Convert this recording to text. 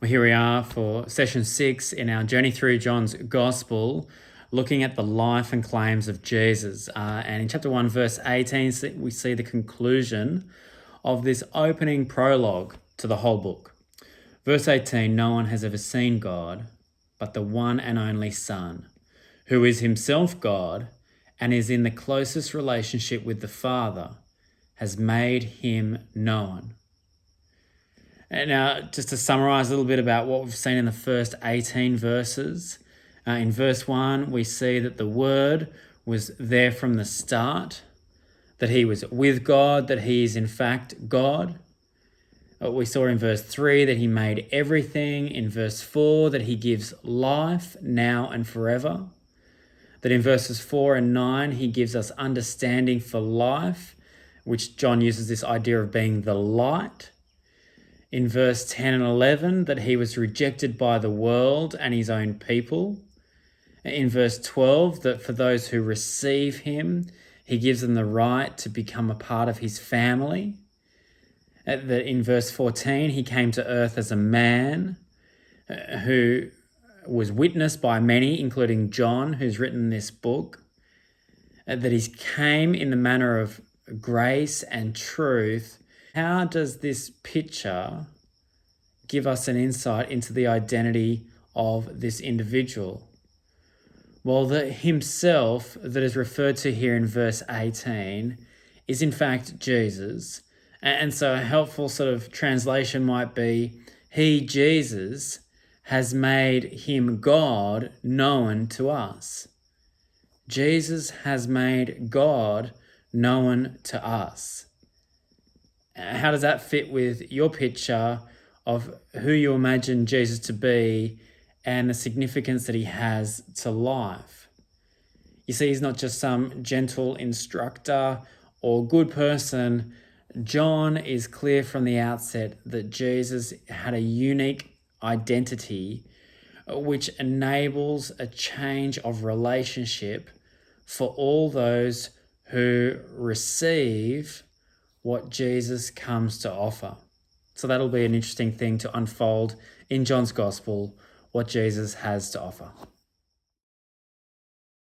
Well, here we are for session 6 in our journey through John's Gospel, looking at the life and claims of Jesus. And in chapter 1, verse 18, we see the conclusion of this opening prologue to the whole book. Verse 18, no one has ever seen God, but the one and only Son, who is himself God and is in the closest relationship with the Father, has made him known. And now, just to summarize a little bit about what we've seen in the first 18 verses. In verse 1, we see that the Word was there from the start, that he was with God, that he is in fact God. We saw in verse 3 that he made everything. In verse 4, that he gives life now and forever. That in verses 4 and 9, he gives us understanding for life, which John uses this idea of being the light. In verse 10 and 11, that he was rejected by the world and his own people. In verse 12, that for those who receive him, he gives them the right to become a part of his family. That in verse 14, he came to earth as a man who was witnessed by many, including John, who's written this book. That he came in the manner of grace and truth. How does this picture give us an insight into the identity of this individual? Well, that himself that is referred to here in verse 18 is in fact Jesus. And so a helpful sort of translation might be, he, Jesus, has made him God known to us. Jesus has made God known to us. How does that fit with your picture of who you imagine Jesus to be and the significance that he has to life? You see, he's not just some gentle instructor or good person. John is clear from the outset that Jesus had a unique identity which enables a change of relationship for all those who receive what Jesus comes to offer. So that'll be an interesting thing to unfold in John's Gospel, what Jesus has to offer.